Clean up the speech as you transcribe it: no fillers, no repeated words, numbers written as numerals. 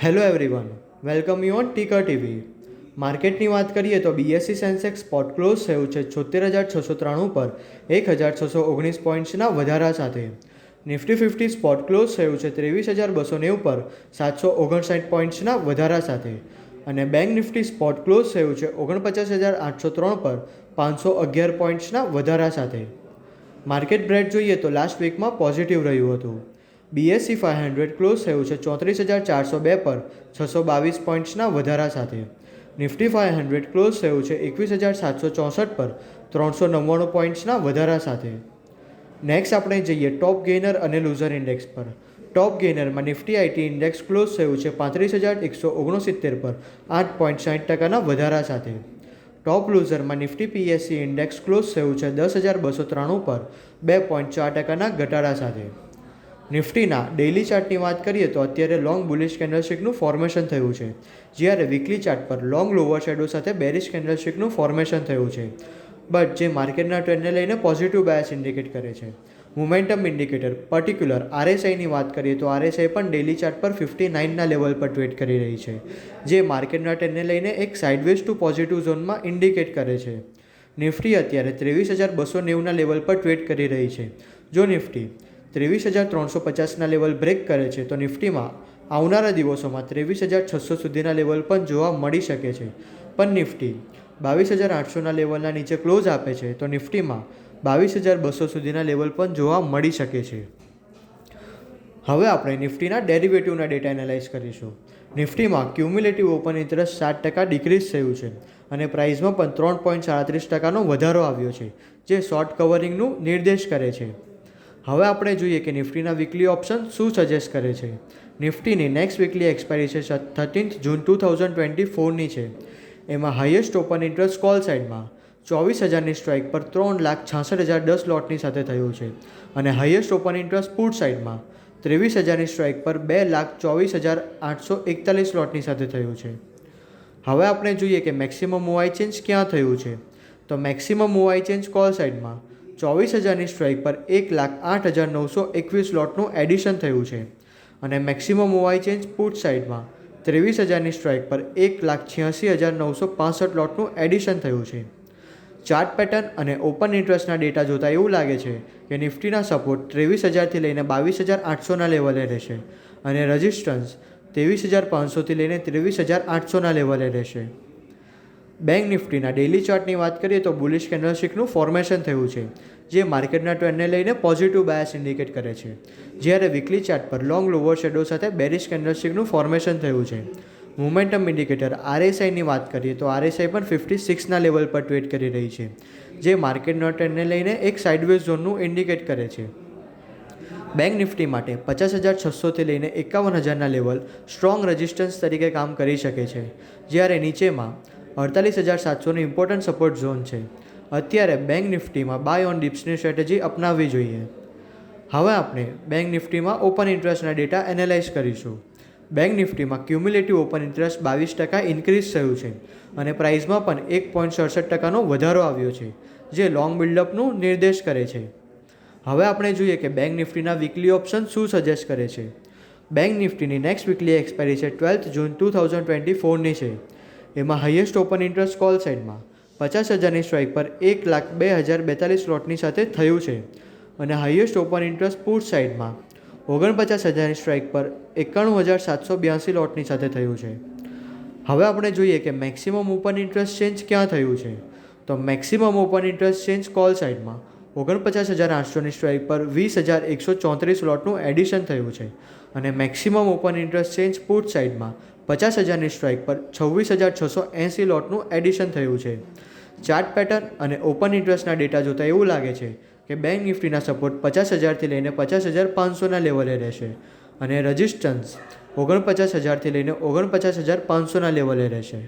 Hello everyone, welcome you on ticker TV. માર્કેટની વાત કરીએ તો બીએસસી સેન્સેક્સ સ્પોટ ક્લોઝ થયું છે 76,693 પર 1,619 પોઈન્ટ્સના વધારા સાથે. નિફ્ટી 50 સ્પોટ ક્લોઝ થયું છે 23,290 પર 759 પોઈન્ટ્સના વધારા સાથે. અને બેંક નિફ્ટી સ્પોટ ક્લોઝ થયું છે 49,803 પર 511 પોઈન્ટ્સના વધારા સાથે. માર્કેટ બ્રેડ જોઈએ તો લાસ્ટ વીકમાં પોઝિટિવ રહ્યું હતું. બીએસસી 500 ક્લોઝ થયું છે 34,402 પર 622 પોઈન્ટ્સના વધારા સાથે. નિફ્ટી 500 ક્લોઝ થયું છે 21,764 પર 399 પોઈન્ટ્સના વધારા સાથે. નેક્સ્ટ આપણે જઈએ ટોપ ગેઇનર અને લૂઝર ઇન્ડેક્સ પર. ટોપ ગેઇનરમાં નિફ્ટી આઈટી ઇન્ડેક્સ ક્લોઝ થયું છે 35,169 પર 8.60%ના વધારા સાથે. ટોપ લૂઝરમાં નિફ્ટી પીએસસી ઇન્ડેક્સ ક્લોઝ થયું છે 10,293 પર 2.4%ના ઘટાડા સાથે. નિફ્ટીના ડેઇલી ચાર્ટની વાત કરીએ તો અત્યારે લોંગ બુલિશ કેન્ડલસ્ટિકનું ફોર્મેશન થયું છે, જ્યારે વીકલી ચાર્ટ પર લોંગ લોવર શેડો સાથે બેરિશ કેન્ડલસ્ટિકનું ફોર્મેશન થયું છે, બટ જે માર્કેટના ટ્રેન્ડને લઈને પોઝિટિવ બાયસ ઇન્ડિકેટ કરે છે. મોમેન્ટમ ઇન્ડિકેટર પર્ટિક્યુલર આરએસઆઈની વાત કરીએ તો આરએસઆઈ પણ ડેઇલી ચાર્ટ પર 59ના લેવલ પર ટ્રેડ કરી રહી છે, જે માર્કેટના ટ્રેન્ડને લઈને એક સાઇડવેઝ ટુ પોઝિટિવ ઝોનમાં ઇન્ડિકેટ કરે છે. નિફ્ટી અત્યારે 23,290ના લેવલ પર ટ્રેડ કરી રહી છે. જો નિફ્ટી 23,350ના લેવલ બ્રેક કરે છે તો નિફ્ટીમાં આવનારા દિવસોમાં 23,600 સુધીના લેવલ પણ જોવા મળી શકે છે. પણ નિફ્ટી 22,800ના લેવલના નીચે ક્લોઝ આપે છે તો નિફ્ટીમાં 22,200 સુધીના લેવલ પણ જોવા મળી શકે છે. હવે આપણે નિફ્ટીના ડેરિવેટિવના ડેટા એનાલાઇઝ કરીશું. નિફ્ટીમાં ક્યુમ્યુલેટિવ ઓપન ઇન્ટરેસ્ટ 7% ડિક્રીઝ થયું છે અને પ્રાઇસમાં પણ 3.37%નો વધારો આવ્યો છે, જે શોર્ટ કવરિંગનું નિર્દેશ કરે છે. હવે આપણે જોઈએ કે નિફ્ટીના વીકલી ઓપ્શન શું સજેસ્ટ કરે છે. નિફ્ટીની નેક્સ્ટ વીકલી એક્સપાયરી છે 13 જૂન 2024ની છે. એમાં હાઈએસ્ટ ઓપન ઇન્ટરેસ્ટ કોલ સાઇડમાં 24,000ની સ્ટ્રાઇક પર 3,66,010 લોટની સાથે થયું છે અને હાઈએસ્ટ ઓપન ઇન્ટરેસ્ટ પુટ સાઇડમાં 23,000ની સ્ટ્રાઇક પર 2,24,841 લોટની સાથે થયું છે. હવે આપણે જોઈએ કે મેક્સિમમ મૂવાઈ ચેન્જ ક્યાં થયું છે. તો મેક્સિમમ મૂવાઈ ચેન્જ કોલ સાઇડમાં 24,000ની સ્ટ્રાઇક પર 1,08,921 લોટનું એડિશન થયું છે અને મેક્સિમમ મૂવાઈ ચેન્જ પુટ સાઇડમાં 23,000ની સ્ટ્રાઇક પર 1,86,965 લોટનું એડિશન થયું છે. ચાર્ટ પેટર્ન અને ઓપન ઇન્ટરેસ્ટના ડેટા જોતાં એવું લાગે છે કે નિફ્ટીના સપોર્ટ 23,000થી લઈને 22,800ના લેવલે રહેશે અને રેઝિસ્ટન્સ 23,500થી લઈને 23,800ના લેવલે રહેશે. બેંક નિફ્ટીના ડેઇલી ચાર્ટની વાત કરીએ તો બુલિશ કેન્ડલસ્ટિકનું ફોર્મેશન થયું છે, જે માર્કેટના ટ્રેન્ડને લઈને પોઝિટિવ બાયસ ઇન્ડિકેટ કરે છે, જ્યારે વીકલી ચાર્ટ પર લોંગ લોવર શેડો સાથે બેરિશ કેન્ડલસ્ટિકનું ફોર્મેશન થયું છે. મોમેન્ટમ ઇન્ડિકેટર આરએસઆઈની વાત કરીએ તો આરએસઆઈ પણ 56ના લેવલ પર ટ્રેડ કરી રહી છે, જે માર્કેટના ટ્રેન્ડને લઈને એક સાઇડવેઝ ઝોનનું ઇન્ડિકેટ કરે છે. બેંક નિફ્ટી માટે 50,600થી લઈને 51,000ના લેવલ સ્ટ્રોંગ રેઝિસ્ટન્સ તરીકે કામ કરી શકે છે, જ્યારે નીચેમાં 48,700નું ઇમ્પોર્ટન્ટ સપોર્ટ ઝોન છે. અત્યારે બેંક નિફ્ટીમાં બાય ઓન ડિપ્સની સ્ટ્રેટેજી અપનાવવી જોઈએ. હવે આપણે બેંક નિફ્ટીમાં ઓપન ઇન્ટરેસ્ટના ડેટા એનાલાઇઝ કરીશું. બેંક નિફ્ટીમાં ક્યુમ્યુલેટિવ ઓપન ઇન્ટરેસ્ટ 22% ઇન્ક્રીઝ થયું છે અને પ્રાઇસમાં પણ 1.67%નો વધારો આવ્યો છે, જે લોંગ બિલ્ડઅપનું નિર્દેશ કરે છે. હવે આપણે જોઈએ કે બેંક નિફ્ટીના વીકલી ઓપ્શન શું સજેસ્ટ કરે છે. બેંક નિફ્ટીની નેક્સ્ટ વીકલી એક્સપાયરી છે 12 જૂન 2024ની છે. એમાં હાઈએસ્ટ ઓપન ઇન્ટરેસ્ટ કોલ સાઇડમાં 50,000ની સ્ટ્રાઇક પર 1,02,042 લોટની સાથે થયું છે અને હાઈએસ્ટ ઓપન ઇન્ટરેસ્ટ પુટ સાઇડમાં 49,000ની સ્ટ્રાઇક પર 91,782 લોટની સાથે થયું છે. હવે આપણે જોઈએ કે મેક્સિમમ ઓપન ઇન્ટરેસ્ટ ચેન્જ ક્યાં થયું છે. તો maximum open interest change call સાઇડમાં 49,800ની સ્ટ્રાઇક પર 20,134 લોટનું એડિશન થયું છે અને maximum open interest change put સાઇડમાં 50,000ની સ્ટ્રાઇક પર 26,680 લોટનું એડિશન થયું છે. ચાર્ટ પેટર્ન અને ઓપન ઇન્ટરેસ્ટના ડેટા જોતાં એવું લાગે છે કે બેંક નિફ્ટીના સપોર્ટ 50,000થી લઈને 50,500ના લેવલે રહેશે અને રેઝિસ્ટન્સ 49,000થી લઈને 49,500ના લેવલે રહેશે.